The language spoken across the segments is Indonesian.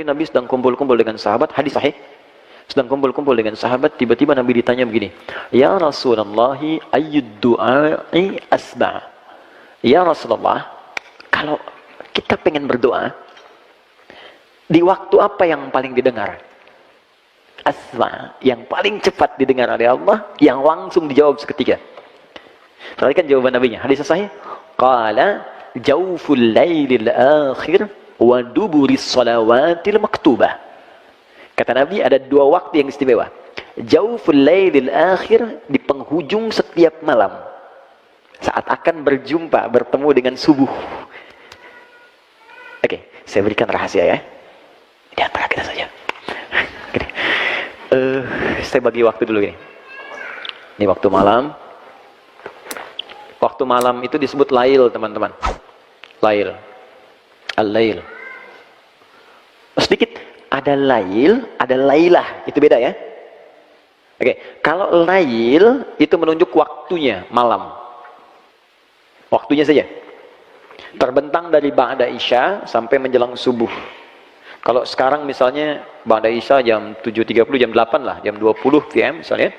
Nabi sedang kumpul-kumpul dengan sahabat, hadis sahih. Sedang kumpul-kumpul dengan sahabat, tiba-tiba Nabi ditanya begini, "Ya Rasulullah, ayyud du'a'i asba'?" Ya Rasulullah, kalau kita pengen berdoa, di waktu apa yang paling didengar? Asma, yang paling cepat didengar oleh Allah, yang langsung dijawab seketika. Perhatikan jawaban Nabi-nya, hadis sahih. Qala jawful lailil akhir wa duburis salawatil maktubah. Kata Nabi, ada dua waktu yang istimewa. Jawful lailil akhir, di penghujung setiap malam, saat akan berjumpa, bertemu dengan subuh. Oke, saya berikan rahasia ya, di antara kita saja. Gini. Saya bagi waktu dulu gini. Ini waktu malam. Waktu malam itu disebut lail, teman-teman. Lail. Al-lail. Sedikit, ada lail, ada lailah, itu beda ya. Oke, kalau lail itu menunjuk waktunya, malam. Waktunya saja. Terbentang dari ba'da isya sampai menjelang subuh. Kalau sekarang misalnya ba'da isya jam 7.30, jam 8 lah, jam 20 PM misalnya.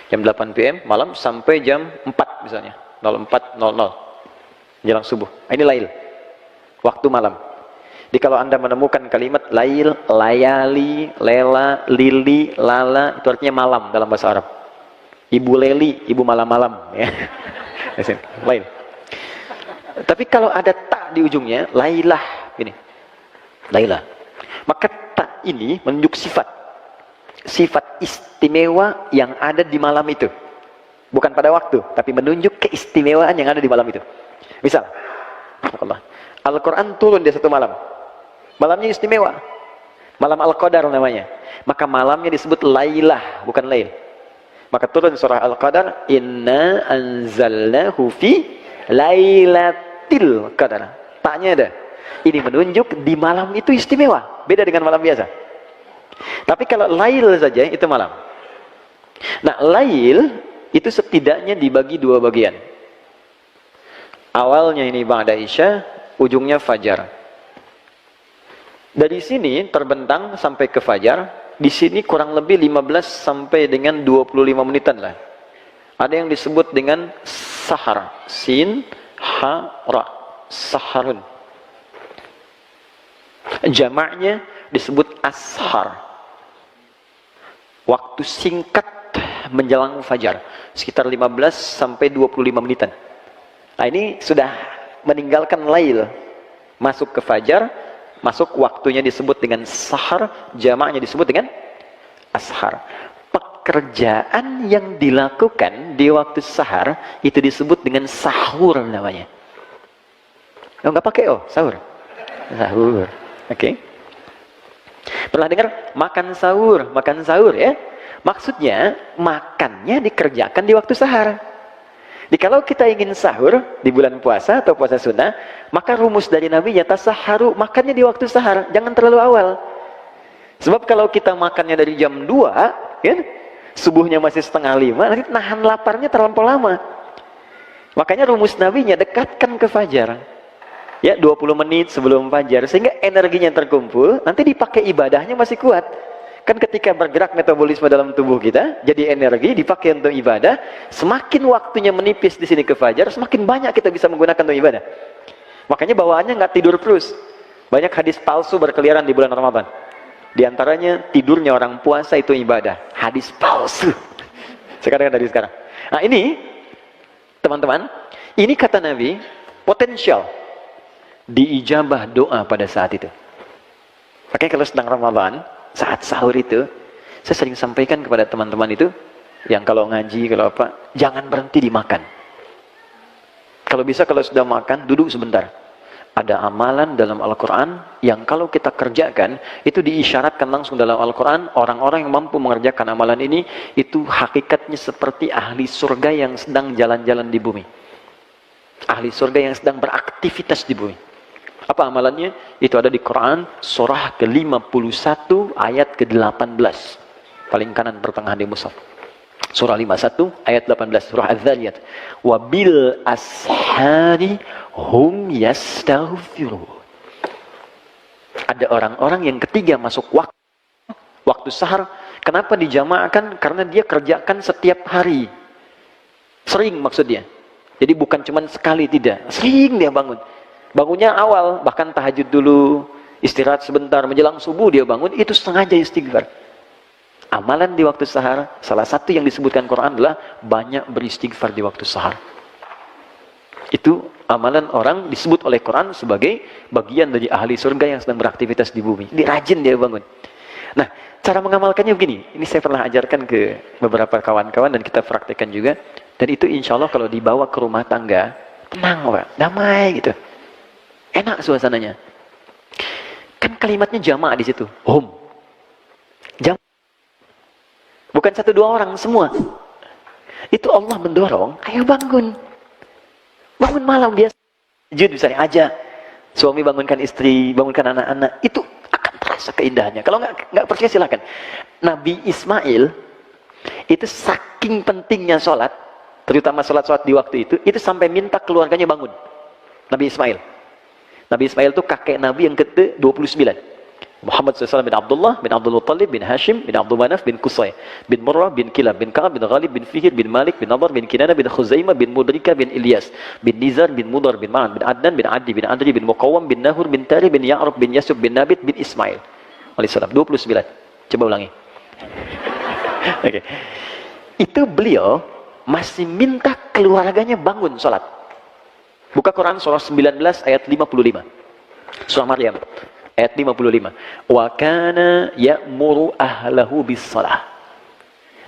Jam 8 PM malam sampai jam 4 misalnya, 04.00 menjelang subuh. Ini lail. Waktu malam. Jadi kalau Anda menemukan kalimat lail, layali, lela, lili, lala, itu artinya malam dalam bahasa Arab. Ibu Leli, ibu malam-malam ya. Lain. Tapi kalau ada tak di ujungnya, lailah ini. Lailah. Maka tak ini menunjuk sifat. Sifat istimewa yang ada di malam itu. Bukan pada waktu, tapi menunjuk keistimewaan yang ada di malam itu. Misal, Al-Quran turun di satu malam. Malamnya istimewa. Malam Al-Qadar namanya. Maka malamnya disebut lailah, bukan lail. Maka turun surah Al-Qadar, Inna anzalnahu fi lailatil qadar. Taknya ada. Ini menunjuk di malam itu istimewa. Beda dengan malam biasa. Tapi kalau lail saja itu malam. Nah, lail itu setidaknya dibagi dua bagian. Awalnya ini ba'da isya, ujungnya fajar. Dari sini terbentang sampai ke fajar. Di sini kurang lebih 15 sampai dengan 25 menitan lah. Ada yang disebut dengan sahar. Sin, ha, ra. Saharun. Jamaknya disebut ashar. Waktu singkat menjelang fajar, sekitar 15 sampai 25 menitan. Nah, ini sudah meninggalkan lail, masuk ke fajar, masuk waktunya disebut dengan sahar, jamaknya disebut dengan ashar. Pekerjaan yang dilakukan di waktu sahar itu disebut dengan sahur namanya. Oh, nggak pakai sahur. Sahur. Oke. Pernah dengar makan sahur ya? Maksudnya makannya dikerjakan di waktu sahar. Jadi kalau kita ingin sahur di bulan puasa atau puasa sunnah, maka rumus dari Nabi ya tasaharu, makannya di waktu sahar, jangan terlalu awal. Sebab kalau kita makannya dari jam 2, ya, subuhnya masih 4:30, nanti nahan laparnya terlampau lama. Makanya rumus Nabi-nya dekatkan ke fajar. Ya, 20 menit sebelum fajar, sehingga energinya terkumpul, nanti dipakai ibadahnya masih kuat. Kan ketika bergerak metabolisme dalam tubuh kita, jadi energi dipakai untuk ibadah, semakin waktunya menipis di sini ke fajar, semakin banyak kita bisa menggunakan untuk ibadah. Makanya bawaannya nggak tidur terus. Banyak hadis palsu berkeliaran di bulan Ramadan. Di antaranya tidurnya orang puasa itu ibadah. Hadis palsu. Sekarang dari sekarang. Nah ini, teman-teman, ini kata Nabi, potensial diijabah doa pada saat itu. Makanya kalau sedang Ramadan, saat sahur itu, saya sering sampaikan kepada teman-teman itu, yang kalau ngaji, kalau apa, jangan berhenti dimakan. Kalau bisa, kalau sudah makan, duduk sebentar. Ada amalan dalam Al-Quran, yang kalau kita kerjakan, itu diisyaratkan langsung dalam Al-Quran, orang-orang yang mampu mengerjakan amalan ini, itu hakikatnya seperti ahli surga yang sedang jalan-jalan di bumi. Ahli surga yang sedang beraktivitas di bumi. Apa amalannya? Itu ada di Quran, surah ke-51 ayat ke-18. Paling kanan pertengahan di mushaf. Surah 51 ayat 18, surah Az-Zariyat. Wa bil ashari hum yastaghfirun. Ada orang-orang yang ketiga masuk waktu sahar. Kenapa dijamaahkan? Karena dia kerjakan setiap hari. Sering maksudnya. Jadi bukan cuma sekali, tidak. Sering dia bangun. Bangunnya awal, bahkan tahajud dulu, istirahat sebentar, menjelang subuh dia bangun, itu sengaja istighfar. Amalan di waktu sahar, salah satu yang disebutkan Quran adalah banyak beristighfar di waktu sahar. Itu amalan orang disebut oleh Quran sebagai bagian dari ahli surga yang sedang beraktivitas di bumi. Dia rajin dia bangun. Nah, cara mengamalkannya begini. Ini saya pernah ajarkan ke beberapa kawan-kawan dan kita praktekkan juga. Dan itu insya Allah kalau dibawa ke rumah tangga, tenang Pak, damai gitu. Enak suasananya. Kan kalimatnya jamaah di situ. Jamaah. Bukan satu dua orang, semua. Itu Allah mendorong, ayo bangun. Bangun malam biasa. Tahajud misalnya aja. Suami bangunkan istri, bangunkan anak-anak. Itu akan terasa keindahannya. Kalau nggak percaya silakan. Nabi Ismail, itu saking pentingnya sholat, terutama sholat di waktu itu sampai minta keluarganya bangun. Nabi Ismail. Nabi Ismail itu kakek Nabi yang ke-29. Muhammad SAW bin Abdullah, bin Abdul Muttalib, bin Hashim, bin Abdul Manaf, bin Qusay, bin Murrah, bin Kilab, bin Ka'ab, bin Ghalib, bin Fihir, bin Malik, bin Nadar, bin Kinana, bin Khuzaimah, bin Mudrika, bin Ilyas, bin Nizar, bin Mudar, bin Ma'an, bin Adnan, bin Adi, bin Adri, bin Muqawam, bin Nahur, bin Tari, bin Ya'rub, bin Yasub, bin Nabit, bin Ismail. Alaihissalam. 29. Coba ulangi. Okay. Itu beliau masih minta keluarganya bangun sholat. Buka Quran surah 19 ayat 55. Surah Maryam. Ayat 55. Wa kana ya'muru ahlahu bis-shalah.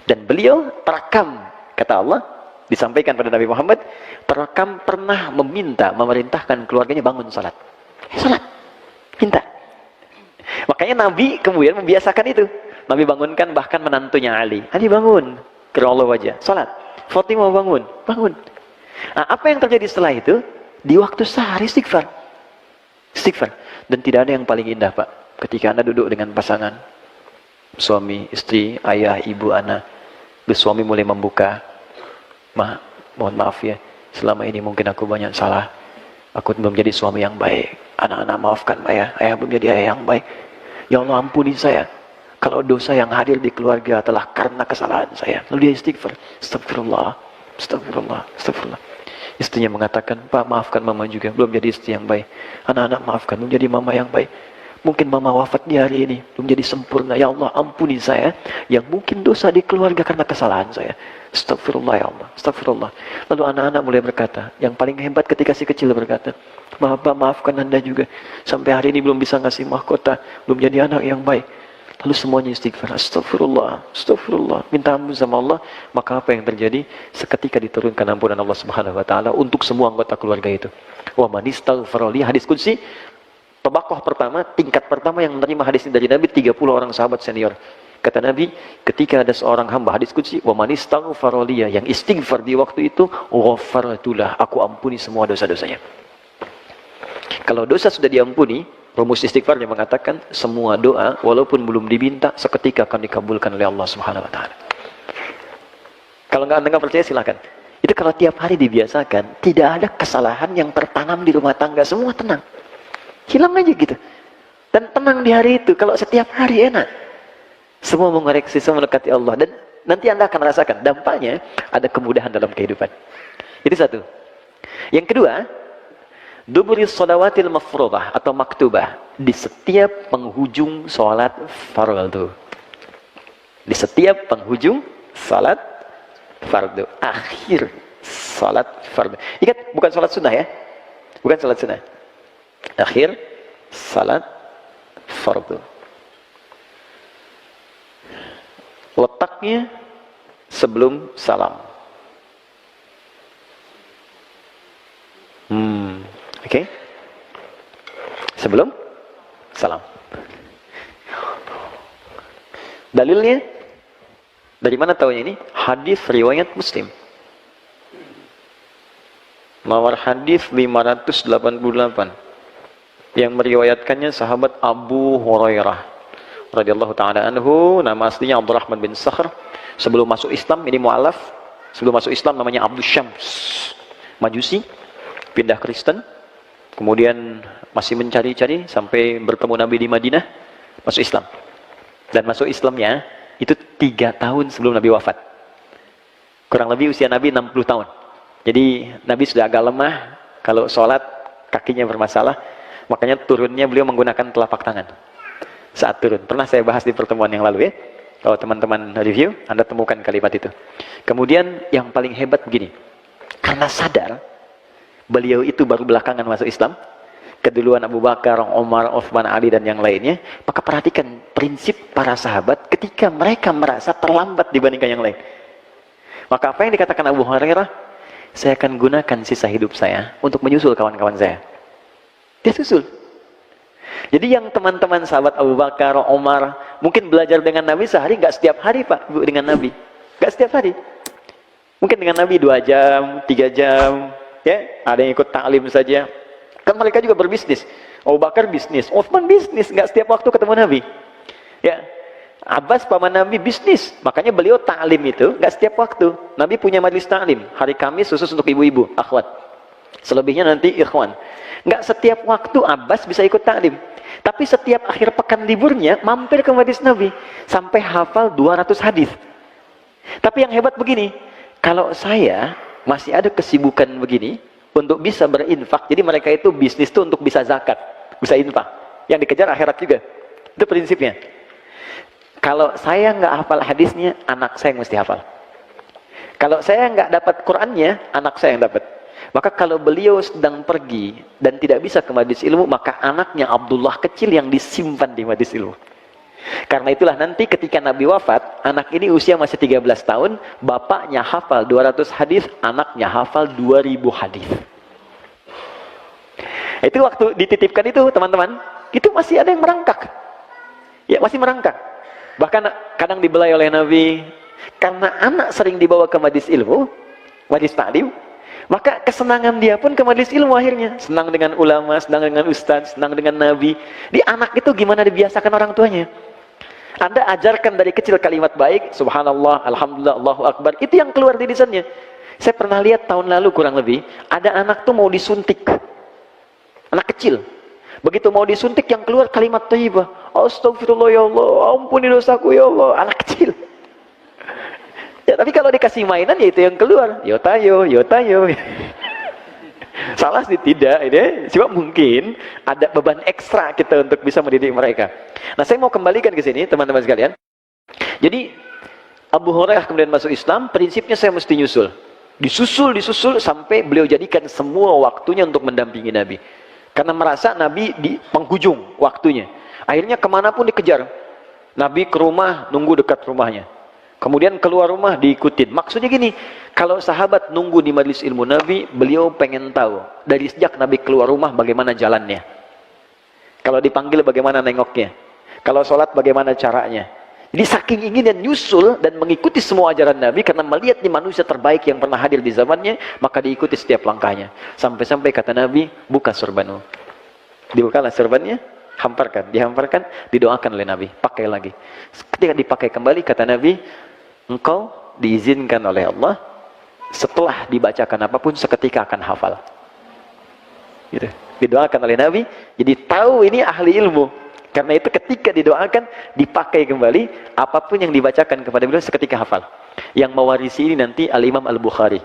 Dan beliau terekam, kata Allah, disampaikan pada Nabi Muhammad, terekam pernah memerintahkan keluarganya bangun salat. Salat. Minta. Makanya Nabi kemudian membiasakan itu. Nabi bangunkan bahkan menantunya Ali. Ali bangun. Kerana wajah. Salat. Fatimah bangun. Bangun. Nah, apa yang terjadi setelah itu? Di waktu sahar istighfar. Istighfar. Dan tidak ada yang paling indah Pak, ketika Anda duduk dengan pasangan, suami, istri, ayah, ibu, anak, suami mulai membuka, mohon maaf ya, selama ini mungkin aku banyak salah, aku belum jadi suami yang baik, anak-anak maafkan ayah belum jadi ayah yang baik, ya Allah ampuni saya, kalau dosa yang hadir di keluarga adalah karena kesalahan saya. Lalu dia istighfar, astagfirullah, astagfirullah, astagfirullah. Istrinya mengatakan, Pak maafkan mama juga, belum jadi istri yang baik. Anak-anak maafkan, belum jadi mama yang baik. Mungkin mama wafat di hari ini, belum jadi sempurna. Ya Allah ampuni saya, yang mungkin dosa di keluarga karena kesalahan saya. Astagfirullah ya Allah, astagfirullah. Lalu anak-anak mulai berkata, yang paling hebat ketika si kecil berkata, Pak maafkan Anda juga, sampai hari ini belum bisa ngasih mahkota, belum jadi anak yang baik. Lalu semuanya istighfar, astagfirullah, astagfirullah, minta ampun sama Allah. Maka apa yang terjadi? Seketika diturunkan ampunan Allah Subhanahu wa taala untuk semua anggota keluarga itu. Wa man istaghfara li, hadis qudsi, tabaqah pertama, tingkat pertama yang menerima hadis ini dari Nabi, 30 orang sahabat senior. Kata Nabi, ketika ada seorang hamba, hadis qudsi, wa man istaghfara li, yang istighfar di waktu itu, ghafartulah, aku ampuni semua dosa-dosanya. Kalau dosa sudah diampuni, rumus istighfar yang mengatakan semua doa walaupun belum diminta seketika akan dikabulkan oleh Allah Subhanahu wa taala. Kalau nggak percaya silakan. Itu kalau tiap hari dibiasakan, tidak ada kesalahan yang tertanam di rumah tangga, semua tenang. Hilang aja gitu. Dan tenang di hari itu, kalau setiap hari enak. Semua mengoreksi, semua mendekati Allah, dan nanti Anda akan rasakan dampaknya ada kemudahan dalam kehidupan. Itu satu. Yang kedua, duburi shalawatil mafruḍah atau maktubah, di setiap penghujung sholat fardu. Di setiap penghujung sholat fardu, akhir sholat fardu. Ingat, bukan sholat sunnah ya, bukan sholat sunnah. Akhir sholat fardu. Letaknya sebelum salam. Oke. Sebelum salam. Dalilnya dari mana tahunya ini? Hadis riwayat Muslim. Mawar hadis 588 yang meriwayatkannya sahabat Abu Hurairah radhiyallahu taala anhu, nama aslinya Abdurrahman bin Sakhr. Sebelum masuk Islam, ini mu'alaf. Sebelum masuk Islam namanya Abdus Syams, Majusi, pindah Kristen. Kemudian masih mencari-cari sampai bertemu Nabi di Madinah, masuk Islam. Dan masuk Islamnya itu 3 tahun sebelum Nabi wafat. Kurang lebih usia Nabi 60 tahun. Jadi Nabi sudah agak lemah, kalau sholat kakinya bermasalah, makanya turunnya beliau menggunakan telapak tangan saat turun. Pernah saya bahas di pertemuan yang lalu ya. Kalau teman-teman review, Anda temukan kalimat itu. Kemudian yang paling hebat begini, karena sadar beliau itu baru belakangan masuk Islam, keduluan Abu Bakar, Umar, Utsman, Ali dan yang lainnya, maka perhatikan prinsip para sahabat ketika mereka merasa terlambat dibandingkan yang lain. Maka apa yang dikatakan Abu Hurairah, saya akan gunakan sisa hidup saya untuk menyusul kawan-kawan saya. Dia susul. Jadi yang teman-teman sahabat Abu Bakar, Umar, mungkin belajar dengan Nabi sehari, nggak setiap hari Pak, Bu, dengan Nabi. Nggak setiap hari. Mungkin dengan Nabi 2 jam, 3 jam, ya, ada yang ikut ta'lim saja. Kan mereka juga berbisnis. Abu Bakar bisnis, Utsman bisnis, nggak setiap waktu ketemu Nabi. Ya, Abbas paman Nabi bisnis, makanya beliau ta'lim itu nggak setiap waktu. Nabi punya majelis ta'lim, hari Kamis khusus untuk ibu-ibu, akhwat. Selebihnya nanti ikhwan. Nggak setiap waktu Abbas bisa ikut ta'lim. Tapi setiap akhir pekan liburnya mampir ke majelis Nabi sampai hafal 200 hadis. Tapi yang hebat begini, kalau saya masih ada kesibukan begini untuk bisa berinfak, jadi mereka itu bisnis itu untuk bisa zakat, bisa infak. Yang dikejar akhirat juga. Itu prinsipnya. Kalau saya nggak hafal hadisnya, anak saya yang mesti hafal. Kalau saya nggak dapat Qur'annya, anak saya yang dapat. Maka kalau beliau sedang pergi dan tidak bisa ke majelis ilmu, maka anaknya Abdullah kecil yang disimpan di majelis ilmu. Karena itulah nanti ketika Nabi wafat, anak ini usia masih 13 tahun, bapaknya hafal 200 hadis, anaknya hafal 2000 hadis. Itu waktu dititipkan itu teman-teman, itu masih ada yang merangkak. Ya, masih merangkak. Bahkan kadang dibelai oleh Nabi, karena anak sering dibawa ke majelis ilmu, majelis ta'lim, maka kesenangan dia pun ke majelis ilmu akhirnya. Senang dengan ulama, senang dengan ustaz, senang dengan Nabi. Di anak itu gimana dibiasakan orang tuanya. Anda ajarkan dari kecil kalimat baik, subhanallah, alhamdulillah, Allahu akbar, itu yang keluar di lisannya. Saya pernah lihat tahun lalu kurang lebih, ada anak tuh mau disuntik. Anak kecil. Begitu mau disuntik yang keluar kalimat thayyibah. Astagfirullah ya Allah, ampuni dosaku ya Allah. Anak kecil. Ya, tapi kalau dikasih mainan ya itu yang keluar. Yotayo, yotayo. Salah sih tidak, ini cuma mungkin ada beban ekstra kita untuk bisa mendidik mereka. Nah, saya mau kembalikan ke sini teman-teman sekalian. Jadi Abu Hurairah kemudian masuk Islam, prinsipnya saya mesti nyusul. Disusul sampai beliau jadikan semua waktunya untuk mendampingi Nabi. Karena merasa Nabi di penghujung waktunya. Akhirnya kemanapun dikejar. Nabi ke rumah, nunggu dekat rumahnya. Kemudian keluar rumah, diikutin. Maksudnya gini, kalau sahabat nunggu di majelis ilmu Nabi, beliau pengen tahu. Dari sejak Nabi keluar rumah, bagaimana jalannya. Kalau dipanggil, bagaimana nengoknya. Kalau sholat, bagaimana caranya. Jadi saking ingin dan nyusul dan mengikuti semua ajaran Nabi, karena melihat di manusia terbaik yang pernah hadir di zamannya, maka diikuti setiap langkahnya. Sampai-sampai kata Nabi, buka sorbanmu. Dibukalah sorbannya, hamparkan, dihamparkan, didoakan oleh Nabi, pakai lagi. Ketika dipakai kembali, kata Nabi, engkau diizinkan oleh Allah, setelah dibacakan apapun, seketika akan hafal. Gitu. Didoakan oleh Nabi, jadi tahu ini ahli ilmu. Karena itu ketika didoakan, dipakai kembali, apapun yang dibacakan kepada beliau seketika hafal. Yang mewarisi ini nanti Al-Imam Al-Bukhari.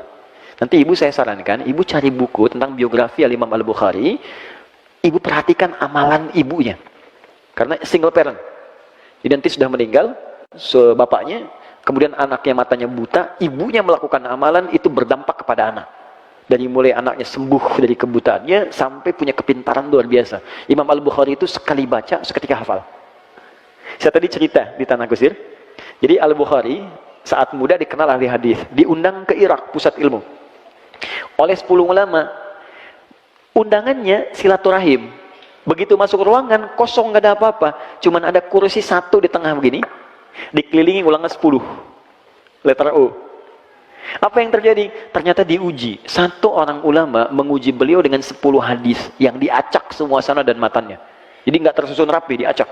Nanti ibu saya sarankan, ibu cari buku tentang biografi Al-Imam Al-Bukhari, ibu perhatikan amalan ibunya. Karena single parent. Jadi nanti sudah meninggal, bapaknya, kemudian anaknya matanya buta, ibunya melakukan amalan, itu berdampak kepada anak. Dari mulai anaknya sembuh dari kebutaannya sampai punya kepintaran luar biasa. Imam Al-Bukhari itu sekali baca seketika hafal. Saya tadi cerita di Tanah Kusir. Jadi Al-Bukhari saat muda dikenal ahli hadis, diundang ke Irak, pusat ilmu, oleh 10 ulama. Undangannya silaturahim. Begitu masuk ruangan kosong, nggak ada apa-apa, cuman ada kursi satu di tengah begini, dikelilingi ulangan 10 letter O. Apa yang terjadi? Ternyata diuji. Satu orang ulama menguji beliau dengan 10 hadis yang diacak semua sana dan matanya. Jadi nggak tersusun rapi, diacak.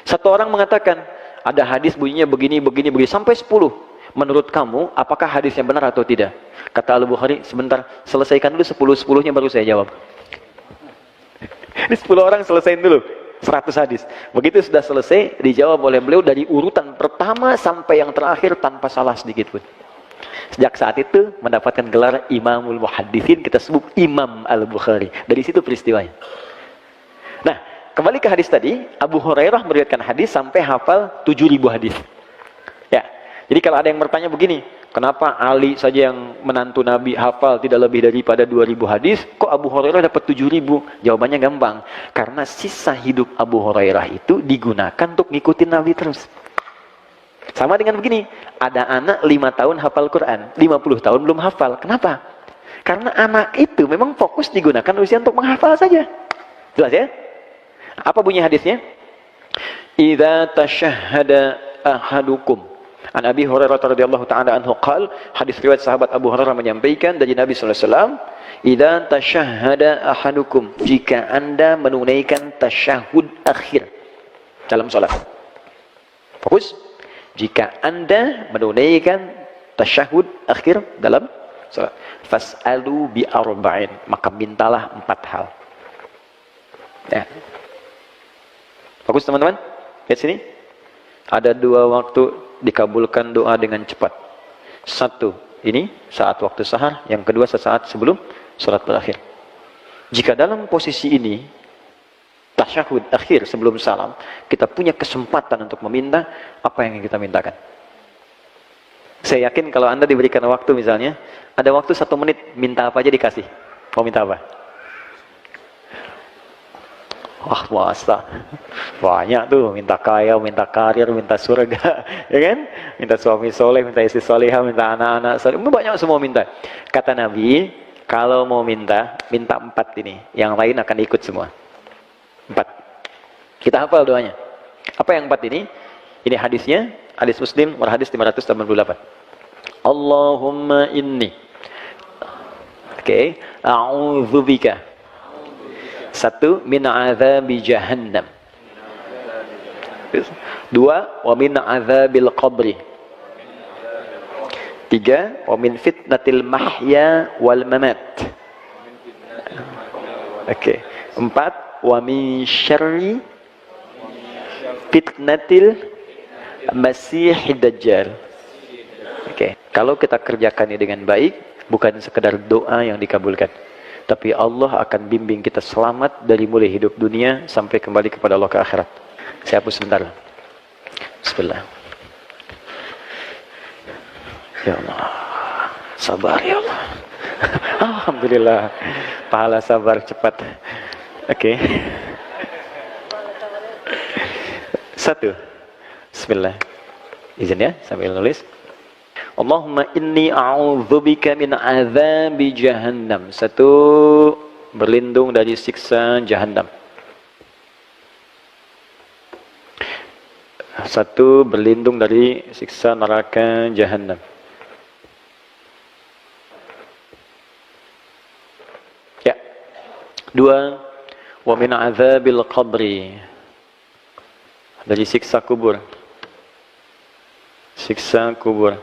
Satu orang mengatakan, ada hadis bunyinya begini, begini, begini, sampai 10. Menurut kamu, apakah hadisnya benar atau tidak? Kata Al-Bukhari, sebentar, selesaikan dulu 10-10-nya baru saya jawab. Ini 10 orang selesaiin dulu 100 hadis. Begitu sudah selesai, dijawab oleh beliau dari urutan pertama sampai yang terakhir tanpa salah sedikit pun. Sejak saat itu mendapatkan gelar Imamul Muhadditsin, kita sebut Imam Al-Bukhari. Dari situ peristiwanya. Nah, kembali ke hadis tadi, Abu Hurairah meriwayatkan hadis sampai hafal 7.000 hadis. Ya. Jadi kalau ada yang bertanya begini, kenapa Ali saja yang menantu Nabi hafal tidak lebih daripada 2.000 hadis, kok Abu Hurairah dapat 7.000? Jawabannya gampang. Karena sisa hidup Abu Hurairah itu digunakan untuk ngikutin Nabi terus. Sama dengan begini, ada anak 5 tahun hafal Quran, 50 tahun belum hafal. Kenapa? Karena anak itu memang fokus digunakan usia untuk menghafal saja. Jelas ya? Apa bunyi hadisnya? Idza tashahhada ahadukum. An Abi Hurairah radhiyallahu ta'ala anhu qala, hadis riwayat sahabat Abu Hurairah menyampaikan dari Nabi sallallahu alaihi wasallam, idza tashahhada ahadukum, jika Anda menunaikan tasyahud akhir dalam salat. Fokus. Jika Anda menunaikan tasyahud akhir dalam salat, fas'alu bi arba'in, maka mintalah 4 hal. Ya. Fokus teman-teman. Lihat sini. Ada 2 waktu dikabulkan doa dengan cepat. 1, ini saat waktu sahar. Yang kedua sesaat sebelum salat berakhir. Jika dalam posisi ini, tasyahud akhir sebelum salam, kita punya kesempatan untuk meminta apa yang kita mintakan. Saya yakin kalau Anda diberikan waktu, misalnya ada waktu 1 menit, minta apa aja dikasih. Mau minta apa? Wah, masa banyak tuh, minta kaya, minta karir, minta surga, ya kan? Minta suami soleh, minta istri solehah, minta anak-anak soleh, banyak semua minta. Kata Nabi, kalau mau minta 4 ini, yang lain akan ikut semua. 4. Kita hafal doanya. Apa yang 4 ini? Ini hadisnya, hadis Muslim, nomor hadis 588. Allahumma inni, oke, a'udzubika, 1, min azabi jahannam. 2, wa min azabil qabri. 3, wa min fitnatil mahya wal mamat. Oke. 4, wa min syarri fitnatil masihid dajjal. Oke. Kalau kita kerjakan ini dengan baik, bukan sekedar doa yang dikabulkan, tapi Allah akan bimbing kita selamat dari mulai hidup dunia sampai kembali kepada Allah ke akhirat. Saya hapus sebentar. Bismillah. Ya Allah, sabar ya Allah. Alhamdulillah, pahala sabar cepat. Oke. 1. Bismillah. Izin ya, sambil nulis. Allahumma inni a'udzubika min azabi jahannam. 1, berlindung dari siksa jahannam. 1, berlindung dari siksa neraka jahannam. Ya. 2, wa min azabil qabri, dari siksa kubur. Siksa kubur.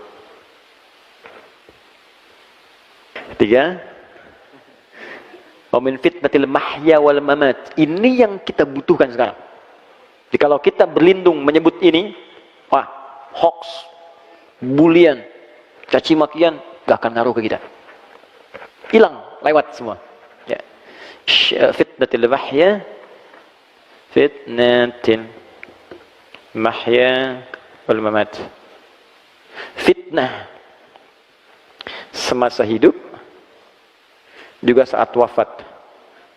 3, wa min fitnatil mahya wal mamat. Ini yang kita butuhkan sekarang. Jadi kalau kita berlindung menyebut ini, wah, hoax, bulian, caci makian, gak akan ngaruh ke kita. Hilang, lewat semua. Ya. Fitnatil mahya, fitnatil mahya wal mamat. Fitnah semasa hidup, juga saat wafat.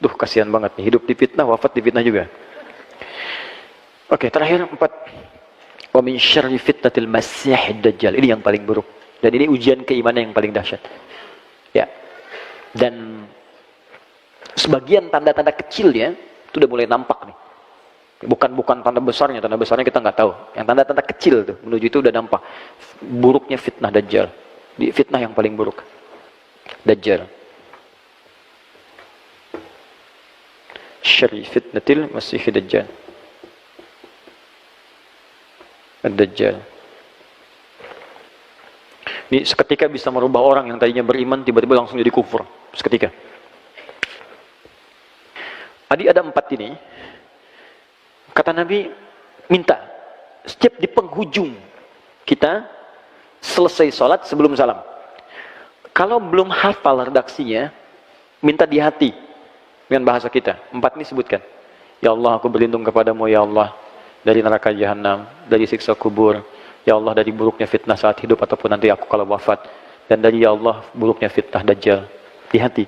Duh, kasihan banget nih, hidup di fitnah, wafat di fitnah juga. Oke, terakhir 4. Wa min syarri fitnatil masihid dajjal. Ini yang paling buruk. Dan ini ujian keimanan yang paling dahsyat. Ya. Dan sebagian tanda-tanda kecilnya itu udah mulai nampak nih. Bukan tanda besarnya kita nggak tahu. Yang tanda-tanda kecil tuh menuju itu udah nampak. Buruknya fitnah dajjal. Di fitnah yang paling buruk. Dajjal. Syarri fitnatil masihid dajjal. Ad-Dajjal. Ini seketika bisa merubah orang yang tadinya beriman tiba-tiba langsung jadi kufur. Seketika. Tadi ada 4 ini. Kata Nabi, minta setiap di penghujung kita selesai sholat sebelum salam. Kalau belum hafal redaksinya, minta di hati dengan bahasa kita. 4 ini sebutkan. Ya Allah, aku berlindung kepadamu ya Allah dari neraka jahanam, dari siksa kubur. Ya Allah, dari buruknya fitnah saat hidup ataupun nanti aku kalau wafat. Dan dari ya Allah, buruknya fitnah Dajjal. Di hati.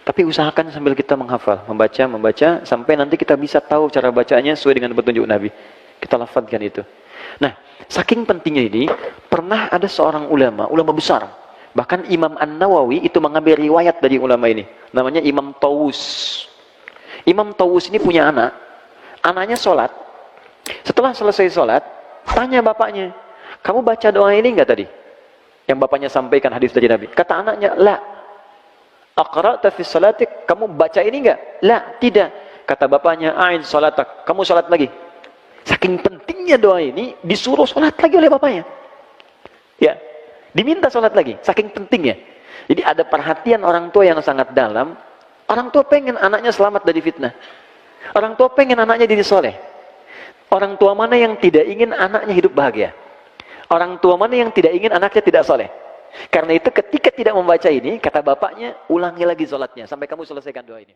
Tapi usahakan sambil kita menghafal, membaca, sampai nanti kita bisa tahu cara bacanya sesuai dengan petunjuk Nabi. Kita lafadzkan itu. Nah, saking pentingnya ini, pernah ada seorang ulama besar. Bahkan Imam An-Nawawi itu mengambil riwayat dari ulama ini. Namanya Imam Tawus. Imam Tawus ini punya anak. Anaknya sholat. Setelah selesai sholat, tanya bapaknya, kamu baca doa ini enggak tadi? Yang bapaknya sampaikan hadis dari Nabi. Kata anaknya, la. Aqra'ta fi salatik, kamu baca ini enggak? La, tidak. Kata bapaknya, a'id salatak, kamu salat lagi. Saking pentingnya doa ini, disuruh salat lagi oleh bapaknya. Ya, diminta salat lagi, saking pentingnya. Jadi ada perhatian orang tua yang sangat dalam. Orang tua pengen anaknya selamat dari fitnah. Orang tua pengen anaknya jadi soleh. Orang tua mana yang tidak ingin anaknya hidup bahagia? Orang tua mana yang tidak ingin anaknya tidak soleh? Karena itu ketika tidak membaca ini, kata bapaknya, ulangi lagi sholatnya sampai kamu selesaikan doa ini.